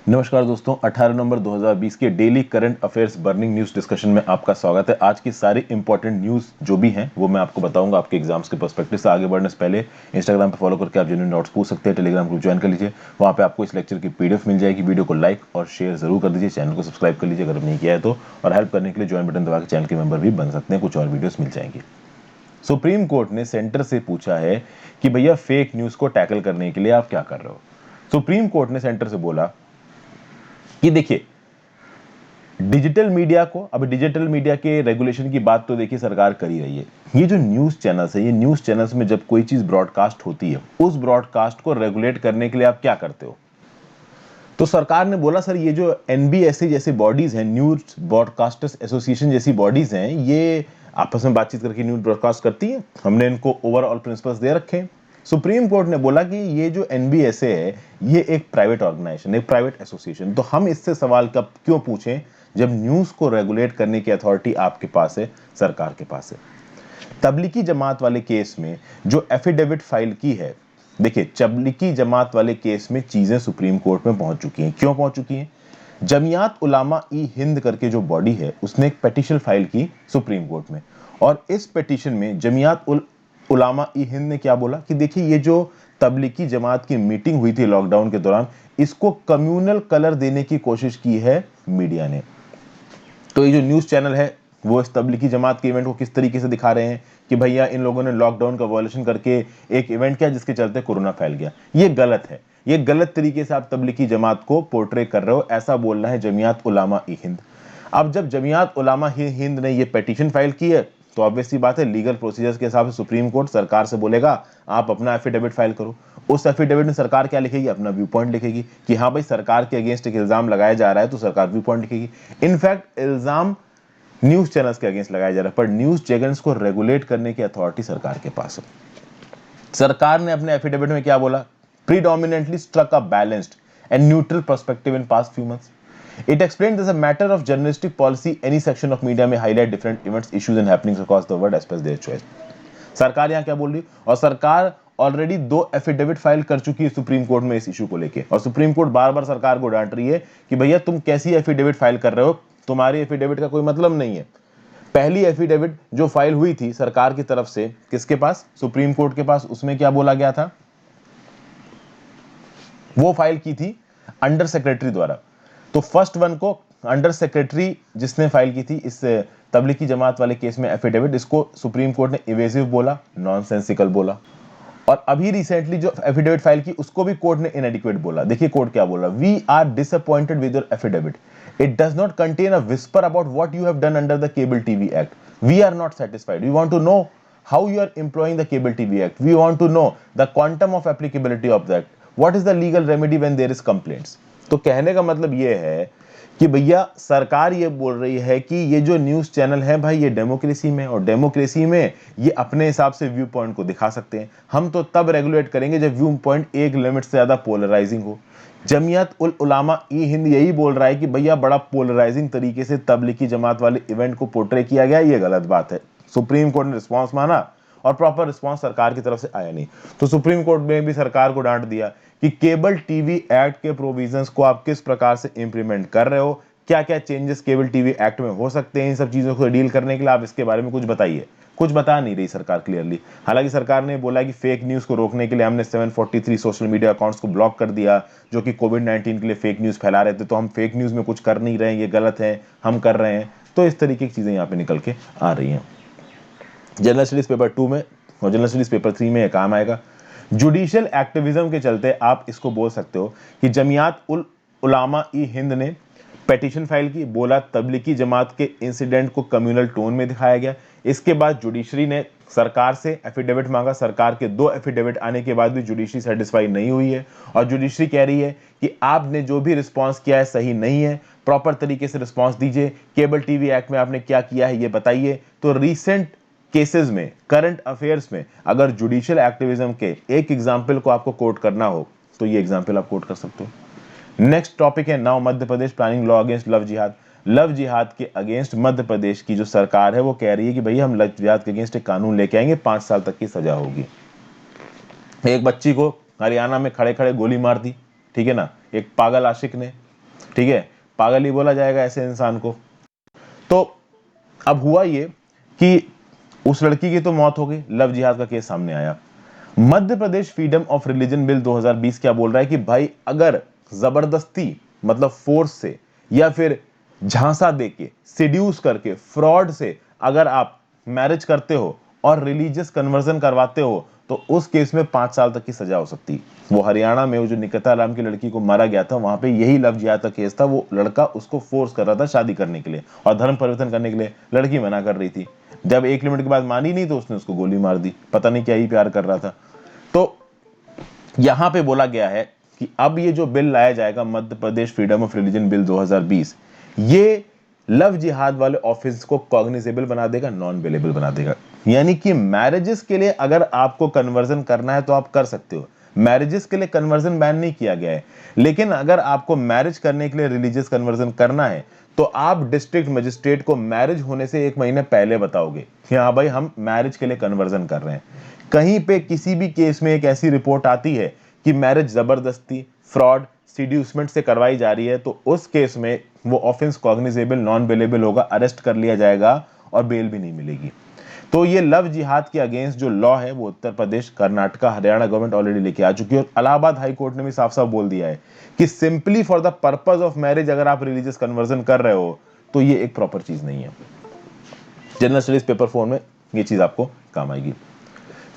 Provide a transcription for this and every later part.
नमस्कार दोस्तों, 18 नवंबर 2020 के daily current affairs burning news discussion में आपका स्वागत है। आज की सारी इंपॉर्टेंट न्यूज़ जो भी हैं वो मैं आपको बताऊंगा आपके एग्जाम्स के पर्सपेक्टिव से। आगे बढ़ने से पहले इंस्टाग्राम पे फॉलो करके आप जेन्युइन डाउट्स पूछ सकते हैं। टेलीग्राम ग्रुप ज्वाइन कर लीजिए, वहाँ पे आपको इस लेक्चर की पीडीएफ मिल जाएगी। वीडियो को लाइक और शेयर जरूर कर दीजिए, चैनल को सब्सक्राइब कर लीजिए अगर नहीं किया है तो। और हेल्प करने के लिए ज्वाइन बटन दबा के चैनल के मेंबर भी बन सकते हैं, कुछ और वीडियोस मिल जाएंगी। सुप्रीम कोर्ट ने सेंटर से पूछा है कि भैया फेक न्यूज़ को टैकल करने के लिए आप क्या कर रहे हो। सुप्रीम कोर्ट ने सेंटर से बोला कि देखिए, डिजिटल मीडिया को, अब डिजिटल मीडिया के रेगुलेशन की बात तो देखिए सरकार कर ही रही है। ये जो न्यूज़ चैनल्स है, ये न्यूज़ चैनल्स में जब कोई चीज़ ब्रॉडकास्ट होती है, उस ब्रॉडकास्ट को रेगुलेट करने के लिए आप क्या करते हो। तो सरकार ने बोला सर, ये जो एनबीएसए जैसी बॉडीज हैं, न्यूज़ ब्रॉडकास्टर्स एसोसिएशन जैसी बॉडीज हैं, ये आपस में बातचीत करके न्यूज़ ब्रॉडकास्ट करती हैं। हमने इनको ओवरऑल प्रिंसिपल्स दे रखे हैं। सुप्रीम कोर्ट ने बोला कि ये जो एनबीएसए है, ये एक प्राइवेट ऑर्गेनाइजेशन, एक प्राइवेट एसोसिएशन, तो हम इससे सवाल कब क्यों पूछें जब न्यूज़ को रेगुलेट करने की अथॉरिटी आपके पास है, सरकार के पास है। तबलीगी जमात वाले केस में जो एफिडेविट फाइल की है, देखिए तबलीगी जमात वाले केस में चीजें सुप्रीम कोर्ट में पहुंच चुकी हैं। क्यों पहुंच चुकी हैं? जमियात उलामा ई हिंद करके जो बॉडी है, उसने एक पिटीशन फाइल की सुप्रीम कोर्ट में। और इस पिटीशन में जमियात उलामा ई हिंद ने क्या बोला कि देखिए, ये जो तबलीगी जमात की मीटिंग हुई थी लॉकडाउन के दौरान, इसको कम्युनल कलर देने की कोशिश की है मीडिया ने। तो ये जो न्यूज़ चैनल है, वो इस तबलीगी जमात के इवेंट को किस तरीके से दिखा रहे हैं कि भैया इन लोगों ने लॉकडाउन का वायलेशन करके एक इवेंट किया जिसके चलते कोरोना फैल गया। ये गलत है, ये गलत तरीके से आप तबलीगी जमात को पोर्ट्रे कर रहे हो, ऐसा बोलना है जमियात उलामा ई हिंद। अब जब जमियात उलामा ही हिंद ने ये पिटीशन फाइल की है, तो ऑब्वियस सी बात है, लीगल प्रोसीजर्स के हिसाब से सुप्रीम कोर्ट सरकार से बोलेगा आप अपना एफिडेविट फाइल करो। उस एफिडेविट में सरकार क्या लिखेगी? अपना व्यू पॉइंट लिखेगी कि हाँ भाई, सरकार के अगेंस्ट एक इल्जाम लगाया जा रहा है, तो सरकार व्यू पॉइंट लिखेगी। इनफैक्ट इल्जाम न्यूज चैनल्स के अगेंस्ट लगाया जा रहा है, पर न्यूज चैनल्स को रेगुलेट करने की अथॉरिटी सरकार के पास है। सरकार ने अपने एफिडेविट में क्या बोला? Predominantly struck a balanced and neutral perspective in past few months. It explained as a matter of journalistic policy, any section of media may highlight different events, issues and happenings across the world as per their choice. सरकार यहाँ क्या बोल रही है? और सरकार already 2 affidavit file कर चुकी है सुप्रीम कोर्ट में इस इशू को लेके, और सुप्रीम कोर्ट बार बार सरकार को डांट रही है कि भैया तुम कैसी एफिडेविट फाइल कर रहे हो, तुम्हारी एफिडेविट का कोई मतलब नहीं है। पहली एफिडेविट जो फाइल हुई थी सरकार की तरफ से, किसके पास? सुप्रीम कोर्ट के पास। उसमें क्या बोला गया था? वो फाइल की थी अंडर सेक्रेटरी द्वारा। तो फर्स्ट वन को अंडर सेक्रेटरी जिसने फाइल की थी इस तबलीगी जमात वाले केस में एफिडेविट, इसको सुप्रीम कोर्ट ने इवेसिव बोला, नॉनसेंसिकल बोला। और अभी रिसेंटली जो एफिडेविट फाइल की, उसको भी कोर्ट ने इनएडिक्वेट बोला। देखिए कोर्ट क्या बोला? We are disappointed with your affidavit, it does not contain a whisper about what you have done under the cable TV act, we are not satisfied, we want to know how you are employing the cable TV Act. We want to know the quantum of applicability of that. What is the legal remedy when there is complaints? तो कहने का मतलब ये है कि भैया सरकार ये बोल रही है कि ये जो न्यूज़ चैनल है भाई, ये डेमोक्रेसी में, और डेमोक्रेसी में ये अपने हिसाब से व्यू पॉइंट को दिखा सकते हैं। हम तो तब रेगुलेट करेंगे जब व्यू पॉइंट एक लिमिट से ज़्यादा पोलराइजिंग हो। जमियत उल उलामा ई हिंद यही बोल रहा है कि भैया बड़ा पोलराइजिंग तरीके से तबलीगी जमात वाले इवेंट को पोर्ट्रे किया गया, ये गलत बात है। सुप्रीम कोर्ट ने रिस्पांस माना और प्रॉपर रिस्पांस सरकार की तरफ से आया नहीं, तो सुप्रीम कोर्ट में भी सरकार को डांट दिया कि केबल टीवी एक्ट के प्रोविजंस को आप किस प्रकार से इंप्लीमेंट कर रहे हो, क्या क्या चेंजेस केबल टीवी एक्ट में हो सकते हैं, इन सब चीजों को डील करने के लिए आप इसके बारे में कुछ बताइए। कुछ बता नहीं रही सरकार क्लियरली। हालांकि सरकार ने बोला कि फेक न्यूज को रोकने के लिए हमने 743 सोशल मीडिया अकाउंट्स को ब्लॉक कर दिया जो कि कोविड-19 के लिए फेक न्यूज फैला रहे थे, तो हम फेक न्यूज में कुछ कर नहीं रहे हैं, ये गलत है, हम कर रहे हैं। तो इस तरीके की चीजें यहाँ पे निकल के आ रही हैं। जनरल स्टडीज पेपर 2 में और जनरल स्टडीज पेपर 3 में ये काम आएगा। जुडिशियल एक्टिविज्म के चलते आप इसको बोल सकते हो कि जमियात उल उलामा ई हिंद ने पिटीशन फाइल की, बोला तबलीगी जमात के इंसिडेंट को कम्युनल टोन में दिखाया गया। इसके बाद जुडिशरी ने सरकार से एफिडेविट मांगा, सरकार के 2 एफिडेविट आने के बाद भी जुडिशरी सेटिस्फाई नहीं हुई है, और जुडिशरी कह रही है कि आपने जो भी रिस्पॉन्स किया है सही नहीं है, प्रॉपर तरीके से रिस्पॉन्स दीजिए, केबल टीवी एक्ट में आपने क्या किया है ये बताइए। तो रिसेंट केसेस में, करंट अफेयर्स में, अगर जुडिशियल एक्टिविज्म के एक एग्जाम्पल को आपको कोट करना हो तो ये एग्जाम्पल आप कोट कर सकते हो। नेक्स्ट टॉपिक है now Madhya Pradesh planning law against love जिहाद। लव जिहाद के अगेंस्ट मध्य प्रदेश की जो सरकार है वो कह रही है कि भैया हम लव जिहाद के अगेंस्ट एक कानून लेके आएंगे, 5 साल तक की सजा होगी। एक बच्ची को हरियाणा में खड़े खड़े गोली मार दी, ठीक है ना, एक पागल आशिक ने, ठीक है, पागल ही बोला जाएगा ऐसे इंसान को। तो अब हुआ ये कि उस लड़की की तो मौत हो गई, लव जिहाद का केस सामने आया। Madhya Pradesh freedom of religion bill 2020 क्या बोल रहा है कि भाई अगर जबरदस्ती मतलब फोर्स से या फिर झांसा देके, सिड्यूस करके, फ्रॉड से अगर आप मैरिज करते हो और रिलीजियस कन्वर्जन करवाते हो तो उस केस में 5 साल तक की सजा हो सकती है। वो हरियाणा में वो जो निकिता राम की लड़की को मारा गया था, वहां पे यही लव जिहाद का केस था। वो लड़का उसको फोर्स कर रहा था शादी करने के लिए और धर्म परिवर्तन करने के लिए, लड़की मना कर रही थी। जब 1 लिमिट के बाद मानी नहीं तो उसने उसको गोली मार दी, पता नहीं क्या ही प्यार कर रहा था। तो यहां पे बोला गया है कि अब ये जो बिल लाया जाएगा, Madhya Pradesh freedom of religion bill 2020, ये लव जिहाद वाले ऑफेंस को कॉग्निजेबल बना देगा, नॉन बेलेबल बना देगा। यानी कि मैरिजेस के लिए अगर आपको कन्वर्जन करना है तो आप कर सकते हो, मैरिजेस के लिए कन्वर्जन बैन नहीं किया गया है। लेकिन अगर आपको मैरिज करने के लिए रिलीजियस कन्वर्जन करना है तो आप डिस्ट्रिक्ट मजिस्ट्रेट को मैरिज होने से 1 महीने पहले बताओगे कि हाँ भाई हम मैरिज के लिए कन्वर्जन कर रहे हैं। कहीं पे किसी भी केस में एक ऐसी रिपोर्ट आती है कि मैरिज जबरदस्ती, फ्रॉड, सीड्यूसमेंट से करवाई जा रही है तो उस केस में वो ऑफेंस कॉग्निजेबल, नॉन बेलेबल होगा, अरेस्ट कर लिया जाएगा और बेल भी नहीं मिलेगी। तो ये लव जिहाद के अगेंस्ट जो लॉ है वो उत्तर प्रदेश, कर्नाटका, हरियाणा गवर्नमेंट ऑलरेडी लेके आ चुकी है। और इलाहाबाद हाई कोर्ट ने भी साफ साफ बोल दिया है कि simply for the purpose of marriage अगर आप रिलीजियस कन्वर्जन कर रहे हो तो ये एक प्रॉपर चीज नहीं है। जनरल स्टडीज पेपर 4 में ये चीज आपको काम आएगी।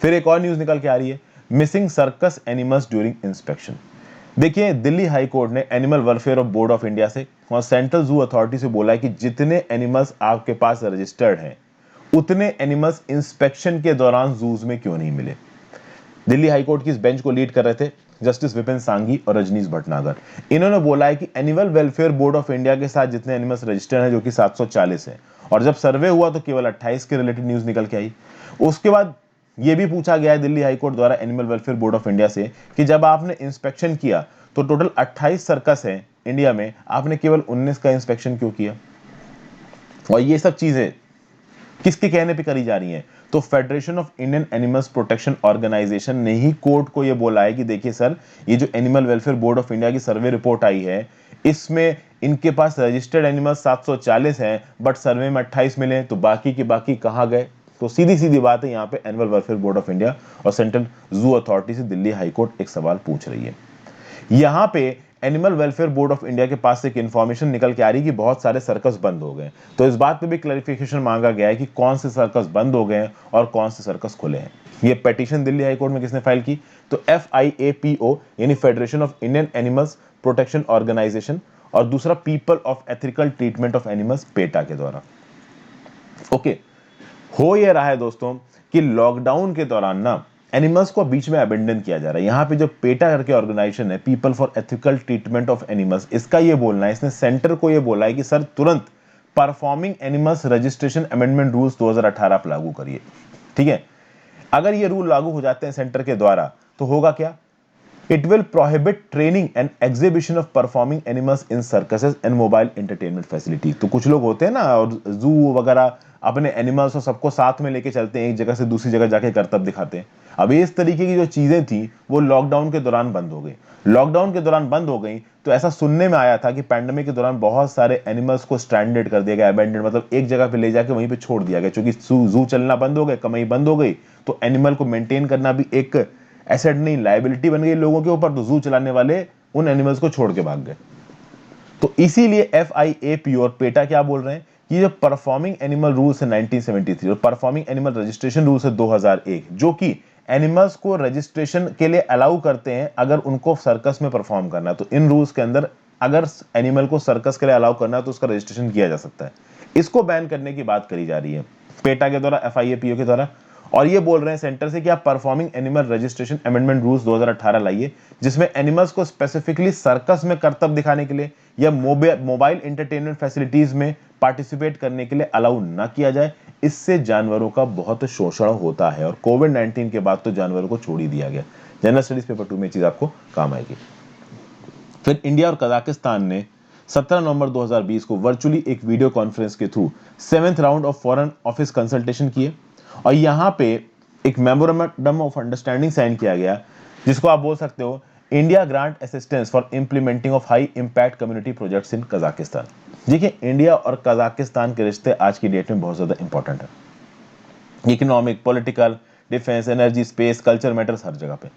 फिर एक और न्यूज निकल के आ रही है, missing circus animals during inspection. देखिए, दिल्ली हाई कोर्ट ने animal welfare of board of India से और सेंट्रल जू अथॉरिटी से बोला है कि जितने एनिमल्स आपके पास रजिस्टर्ड हैं उतने एनिमल्स इंस्पेक्शन के दौरान जूज में क्यों नहीं मिले। दिल्ली हाई कोर्ट की इस बेंच को लीड कर रहे थे जस्टिस विपिन सांघी और रजनीश भटनागर। इन्होंने बोला है कि animal welfare board of India के साथ जितने एनिमल्स रजिस्टर्ड हैं, जो कि 740 है, और जब सर्वे हुआ तो केवल 28 के रिलेटेड न्यूज निकल के आई। उसके बाद यह भी पूछा गया है दिल्ली हाई कोर्ट द्वारा animal welfare board of India से कि जब आपने इंस्पेक्शन किया तो टोटल 28 सर्कस है इंडिया में, आपने केवल 19 का इंस्पेक्शन क्यों किया। और ये सब चीजें किसके कहने पे करी जा रही हैं? तो federation of Indian animals protection organisation ने ही कोर्ट को यह बोला है कि देखिए सर, ये जो animal welfare board of India की सर्वे रिपोर्ट आई है इसमें इनके पास रजिस्टर्ड एनिमल्स 740 हैं, बट सर्वे में 28 मिले, तो बाकी के बाकी कहां गए। तो सीधी सीधी बात है, यहां पे animal welfare board of India और सेंट्रल जू अथॉरिटी से दिल्ली हाईकोर्ट एक सवाल पूछ रही है। यहां पे animal welfare board of India के पास एक इंफॉर्मेशन निकल के आ रही है कि बहुत सारे सर्कस बंद हो गए। तो इस बात पे भी क्लैरिफिकेशन मांगा गया है कि कौन से सर्कस बंद हो गए हैं और कौन से सर्कस खुले हैं। ये पिटीशन दिल्ली हाई कोर्ट में किसने फाइल की? तो FIAPO यानी federation of Indian animals protection organisation, और दूसरा people of ethical treatment of animals, PETA के द्वारा। ओके, हो ये रहा है दोस्तों कि लॉकडाउन के दौरान ना एनिमल्स को बीच में अबेंडन किया जा रहा है। यहां पे जो पेटा करके ऑर्गेनाइजेशन है, people for ethical treatment of animals, इसका ये बोलना है, इसने सेंटर को ये बोला है कि सर तुरंत performing animals registration amendment rules 2018 आप लागू करिए। ठीक है, अगर ये रूल लागू हो जाते हैं सेंटर के द्वारा तो होगा क्या? It will prohibit training and exhibition of performing animals in circuses and mobile entertainment facilities। तो कुछ लोग होते हैं ना और जू वगैरह अपने एनिमल्स और सबको साथ में लेके चलते हैं, एक जगह से दूसरी जगह जाके करतब दिखाते हैं। अब इस तरीके की जो चीजें थी वो लॉकडाउन के दौरान बंद हो गई। लॉकडाउन के दौरान बंद हो गई तो ऐसा सुनने में आया था कि पैंडेमिक के दौरान बहुत सारे एनिमल्स को स्ट्रैंडेड कर दिया गया, अबेंडेड मतलब एक जगह पे ले जाके वहीं पे छोड़ दिया गया, क्योंकि जू चलना बंद हो गए, कमाई बंद हो गई, तो एनिमल को मेंटेन करना भी एक एसेट नहीं, लायबिलिटी बन गई लोगों के ऊपर। तो जू चलाने वाले उन एनिमल्स को छोड़ के भाग गए। तो इसीलिए FIAPO और पेटा क्या बोल रहे हैं कि जो परफॉर्मिंग एनिमल रूल्स है 1973 और परफॉर्मिंग एनिमल रजिस्ट्रेशन रूल्स है 2001, जो कि एनिमल्स को रजिस्ट्रेशन के लिए अलाउ करते हैं अगर उनको सर्कस में परफॉर्म करना है। तो इन रूल्स के अंदर अगर एनिमल को सर्कस के लिए अलाउ करना है तो उसका रजिस्ट्रेशन किया जा सकता है। इसको बैन करने की बात करी जा रही है पेटा के द्वारा, FIAPO के द्वारा। और ये बोल रहे हैं सेंटर से कि आप performing animal registration amendment rules 2018 लाइए, जिसमें एनिमल्स को स्पेसिफिकली सर्कस में करतब दिखाने के लिए या मोबाइल एंटरटेनमेंट फैसिलिटीज में पार्टिसिपेट करने के लिए अलाउ ना किया जाए। इससे जानवरों का बहुत शोषण होता है और कोविड-19 के बाद तो जानवरों को छोड़ ही दिया गया। जनरल स्टडीज पेपर 2 में चीज आपको काम आएगी। फिर इंडिया और कजाकिस्तान ने 17 नवंबर 2020 को वर्चुअली एक वीडियो कॉन्फ्रेंस के through 7th round of foreign office consultation किए और यहां पे एक मेमोरेंडम ऑफ अंडरस्टैंडिंग साइन किया गया, जिसको आप बोल सकते हो India grant assistance for implementing of high impact community projects in Kazakhstan. देखिए, इंडिया और कजाकिस्तान के रिश्ते आज की डेट में बहुत ज्यादा इंपॉर्टेंट है। Economic, political, defence, energy, space, culture matters हर जगह पे।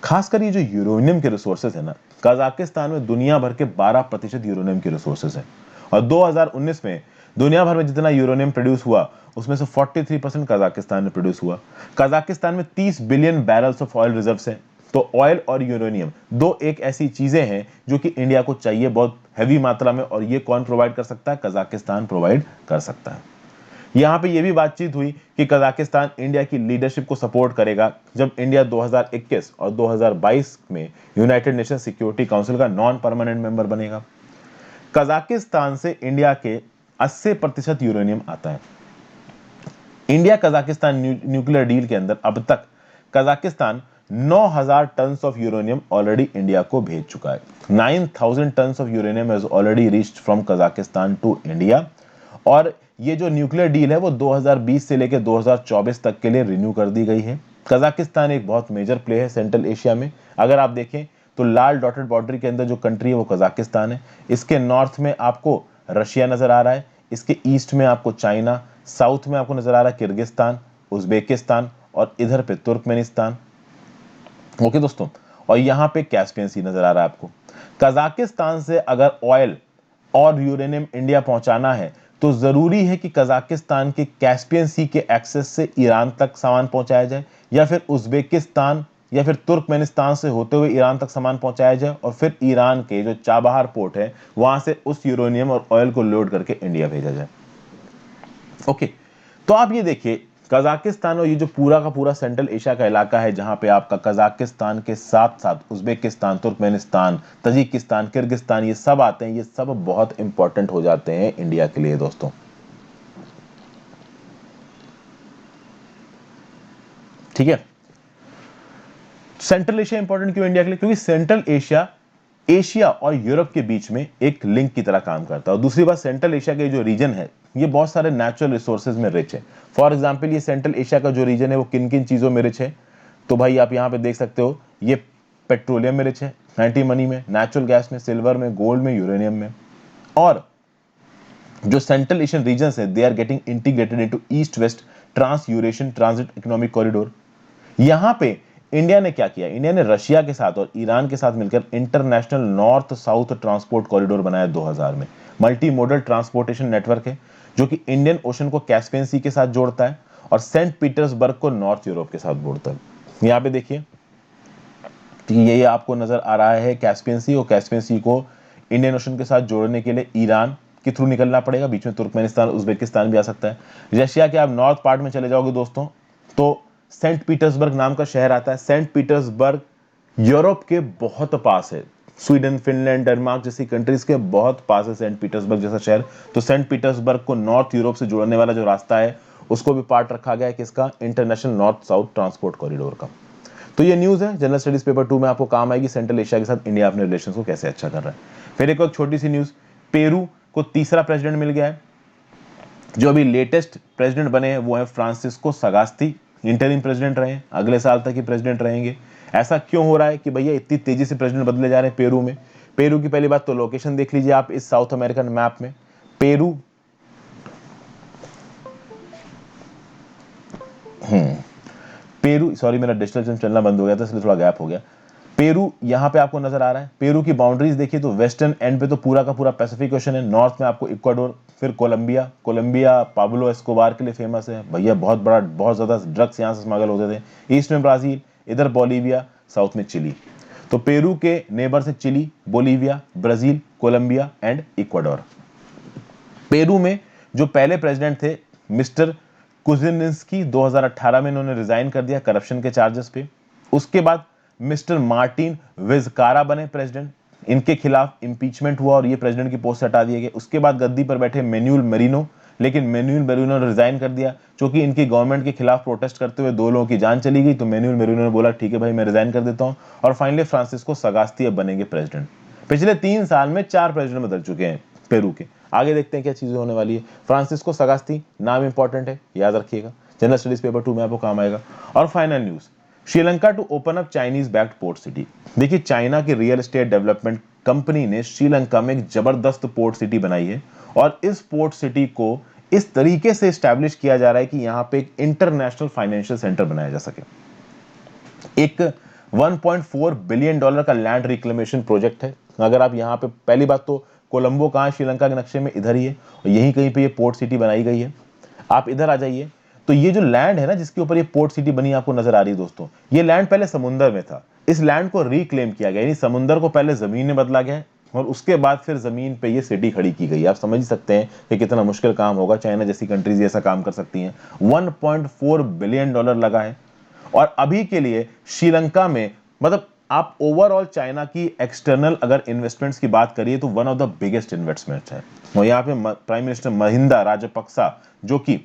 खासकर ये जो यूरेनियम के रिसोर्सेज है ना, कजाकिस्तान में दुनिया भर के 12% यूरेनियम के रिसोर्सेज हैं। और 2019 में दुनिया भर में जितना यूरेनियम प्रोड्यूस हुआ उसमें से 43% कजाकिस्तान में प्रोड्यूस हुआ। कजाकिस्तान में 30 billion barrels of oil reserves हैं। तो ऑयल और यूरेनियम दो एक ऐसी चीजें हैं जो कि इंडिया को चाहिए बहुत हैवी मात्रा में, और ये कौन प्रोवाइड कर सकता है? कजाकिस्तान प्रोवाइड कर सकता है। यहां पे ये भी बातचीत हुई कि कजाकिस्तान इंडिया की लीडरशिप को सपोर्ट करेगा जब इंडिया 2021 और 2022 में यूनाइटेड नेशन सिक्योरिटी काउंसिल का नॉन परमानेंट मेंबर बनेगा। कजाकिस्तान से इंडिया के 80% यूरेनियम आता है। इंडिया कजाकिस्तान न्यूक्लियर डील के अंदर अब तक Kazakhstan 9,000 ton of uranium already India को भेज चुका है। 9,000 ton of uranium has already reached from Kazakhstan to India. और ये जो न्यूक्लियर डील है वो 2020 से लेकर 2024 तक के लिए रिन्यू कर दी गई है। कजाकिस्तान एक बहुत मेजर प्ले है सेंट्रल एशिया में। अगर आप देखें तो लाल डॉटेड बॉर्डर के अंदर जो कंट्री है वो कजाकिस्तान है। इसके नॉर्थ में आपको रशिया नजर आ रहा है, इसके ईस्ट में आपको चाइना, साउथ में आपको नजर आ रहा है किर्गिस्तान, उज्बेकिस्तान, और इधर पे तुर्कमेनिस्तान। ओके दोस्तों, और यहाँ पे कैस्पियन सी नजर आ रहा है आपको। कजाकिस्तान से अगर ऑयल और यूरेनियम इंडिया पहुंचाना है तो जरूरी है कि कजाकिस्तान के कैस्पियन सी के एक्सेस से ईरान तक सामान पहुंचाया जाए, या फिर उज्बेकिस्तान या फिर तुर्कमेनिस्तान से होते हुए ईरान तक सामान पहुंचाया जाए, और फिर ईरान के जो चाबहार पोर्ट है वहां से उस यूरेनियम और ऑयल को लोड करके इंडिया भेजा जाए। ओके, तो आप ये देखिए, कजाकिस्तान और ये जो पूरा का पूरा सेंट्रल एशिया का इलाका है जहां पे आपका कजाकिस्तान के साथ साथ उज्बेकिस्तान, तुर्कमेनिस्तान, तजिकिस्तान, किर्गिस्तान, ये सब आते हैं। ये सब बहुत इंपॉर्टेंट हो जाते हैं इंडिया के लिए दोस्तों। ठीक है, सेंट्रल एशिया इंपॉर्टेंट क्यों इंडिया के लिए? क्योंकि सेंट्रल एशिया एशिया और यूरोप के बीच में एक लिंक की तरह काम करता है। और दूसरी बात, सेंट्रल एशिया के जो रीजन है ये बहुत सारे नेचुरल रिसोर्सेज में रिच है। फॉर एग्जांपल, ये सेंट्रल एशिया का जो रीजन है वो किन किन चीजों में रिच है? तो भाई आप यहां पे देख सकते हो, ये पेट्रोलियम में रिच है, एंटी मनी में, नेचुरल गैस में, सिल्वर में, गोल्ड में, यूरेनियम में। और जो सेंट्रल एशियन रीजन है they are getting integrated into east west trans Eurasian transit economic corridor. यहां पे इंडिया ने क्या किया? इंडिया ने रशिया के साथ और ईरान के साथ मिलकर international north south transport corridor बनाया 2000 में। मल्टी मोडल ट्रांसपोर्टेशन नेटवर्क है जो कि इंडियन ओशन को कैस्पियन सी के साथ जोड़ता है और सेंट पीटर्सबर्ग को नॉर्थ यूरोप के साथ जोड़ता है। यहां पे देखिए, ये आपको नजर आ रहा है कैस्पियन सी, और कैस्पियन सी को इंडियन ओशन के साथ जोड़ने के लिए ईरान के थ्रू निकलना पड़ेगा। बीच में तुर्कमेनिस्तान, उज्बेकिस्तान भी आ सकता है। रशिया के आप नॉर्थ पार्ट में चले जाओगे दोस्तों तो सेंट पीटर्सबर्ग नाम का शहर आता है। सेंट पीटर्सबर्ग यूरोप के बहुत पास है। स्वीडन, फिनलैंड, डेनमार्क जैसी कंट्रीज के बहुत पास है सेंट पीटर्सबर्ग जैसा शहर। तो सेंट पीटर्सबर्ग को नॉर्थ यूरोप से जोड़ने वाला जो रास्ता है उसको भी पार्ट रखा गया है किसका? International north south transport corridor का। तो ये न्यूज है, जनरल स्टडीज पेपर 2 में आपको काम आएगी। सेंट्रल एशिया के साथ इंडिया अपने रिलेशन को कैसे अच्छा कर रहा है। फिर एक छोटी सी न्यूज, पेरू को तीसरा प्रेसिडेंट मिल गया है। जो अभी लेटेस्ट प्रेसिडेंट बने हैं वो है फ्रांसिस्को सगास्ती। इंटरिम प्रेसिडेंट रहे, अगले साल तक ही प्रेसिडेंट रहेंगे। ऐसा क्यों हो रहा है कि भैया इतनी तेजी से प्रेसिडेंट बदले जा रहे हैं पेरू में? पेरू की पहली बात तो लोकेशन देख लीजिए आप इस साउथ अमेरिकन मैप में। पेरू पेरू सॉरी, मेरा डिजिटल चलना बंद हो गया था इसलिए थोड़ा गैप हो गया। पेरू यहां पे आपको नजर आ रहा है। पेरू की बाउंड्रीज देखिए तो वेस्टर्न एंड पे तो पूरा का पूरा पैसिफिक ओशन है। नॉर्थ में आपको इक्वाडोर, फिर कोलंबिया। कोलंबिया पाब्लो एस्कोबार के लिए फेमस है भैया, बहुत बड़ा, बहुत ज्यादा ड्रग्स यहां से स्मगल होते थे। ईस्ट में ब्राजील, इधर बोलीविया, साउथ में चिली। तो पेरू के नेबर से Chile, Bolivia, Brazil, Colombia and Ecuador. Peru में जो पहले प्रेसिडेंट थे मिस्टर कुजिनिंस्की, 2018 में इन्होंने रिजाइन कर दिया करप्शन के चार्जेस पे। उसके बाद मिस्टर मार्टिन विजकारा बने प्रेसिडेंट। इनके खिलाफ इंपीचमेंट हुआ और ये प्रेसिडेंट की पोस्ट हटा दिए गए। उसके बाद गद्दी पर बैठे मैनुअल मेरिनो, लेकिन मैनुअल मेरिनो ने रिजाइन कर दिया क्योंकि इनकी गवर्नमेंट के खिलाफ प्रोटेस्ट करते हुए 2 लोगों की जान चली गई। तो मैनुअल मेरिनो ने बोला ठीक है भाई मैं रिजाइन कर देता हूं। और फाइनली फ्रांसिस्को सगास्ती अब बनेंगे प्रेसिडेंट। पिछले 3 साल में 4 प्रेसिडेंट बदल चुके हैं पेरू के। आगे देखते हैं क्या चीजें होने वाली है। फ्रांसिस्को सगास्ती नाम इंपॉर्टेंट है, याद रखिएगा, जनरल स्टडीज पेपर 2 में आपको काम आएगा। और final news, Sri Lanka to open up Chinese backed port city. देखिए, चाइना की रियल एस्टेट डेवलपमेंट कंपनी ने श्रीलंका में एक जबरदस्त पोर्ट सिटी बनाई है और इस पोर्ट सिटी को इस तरीके से स्टैब्लिश किया जा रहा है कि यहां पे एक इंटरनेशनल फाइनेंशियल सेंटर बनाया जा सके। एक 1.4 बिलियन डॉलर का लैंड रिक्लेमेशन प्रोजेक्ट है। अगर आप यहां पे, पहली बात तो कोलंबो कहां है श्रीलंका के नक्शे में, इधर ही है और यहीं कहीं पे ये पोर्ट सिटी बनाई गई है। आप इधर आ जाइए तो ये जो लैंड है ना जिसके ऊपर ये पोर्ट सिटी बनी आपको नजर आ रही है दोस्तों, ये लैंड पहले समुंदर में था। इस लैंड को रिक्लेम किया गया, यानी समुंदर को पहले जमीन में बदला गया और उसके बाद फिर जमीन पे ये सिटी खड़ी की गई। आप समझ सकते हैं कि कितना मुश्किल काम होगा। चाइना जैसी कंट्रीज ऐसा काम कर सकती हैं। 1.4 बिलियन डॉलर लगा है और अभी के लिए श्रीलंका में, मतलब आप ओवरऑल चाइना की एक्सटर्नल अगर इन्वेस्टमेंट्स की बात करिए तो one of the biggest investment है। और यहाँ पे प्राइम मिनिस्टर महिंदा राजपक्सा, जो कि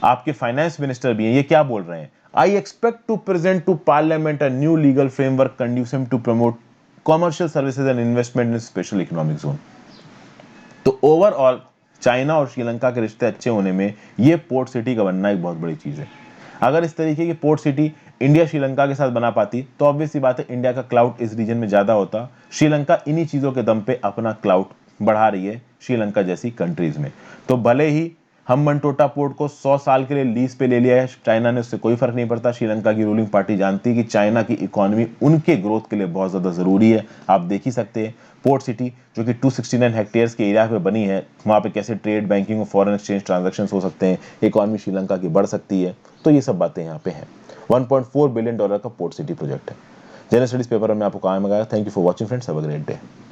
आपके फाइनेंस मिनिस्टर भी हैं, ये क्या बोल रहे हैं? I expect to present to parliament a new legal framework conducive to promote commercial services and investment in special economic zone. तो ओवरऑल चाइना और श्रीलंका के रिश्ते अच्छे होने में ये पोर्ट सिटी का बनना एक बहुत बड़ी चीज है। अगर इस तरीके की पोर्ट सिटी इंडिया श्रीलंका के साथ बना पाती तो ऑब्वियस सी बात है इंडिया का क्लाउड इस रीजन में ज्यादा होता। श्रीलंका इन्हीं चीजों के दम पे अपना क्लाउड बढ़ा रही है श्रीलंका जैसी कंट्रीज में। तो भले ही हम्बनटोटा पोर्ट को 100 साल के लिए लीज पे ले लिया है चाइना ने, उससे कोई फर्क नहीं पड़ता। श्रीलंका की रूलिंग पार्टी जानती है कि चाइना की इकोनॉमी उनके ग्रोथ के लिए बहुत ज्यादा जरूरी है। आप देख ही सकते हैं पोर्ट सिटी जो कि 269 हेक्टेयर्स के एरिया पे बनी है, वहां पे कैसे ट्रेड, बैंकिंग और फॉरेन एक्सचेंज ट्रांजैक्शंस हो सकते हैं, इकोनॉमी श्रीलंका की बढ़ सकती है। तो ये सब बातें यहाँ पे हैं। 1.4 बिलियन डॉलर का पोर्ट सिटी प्रोजेक्ट है। जनरल स्टडीज पेपर में आपको काम आएगा। Thank you for watching friends, have a great day.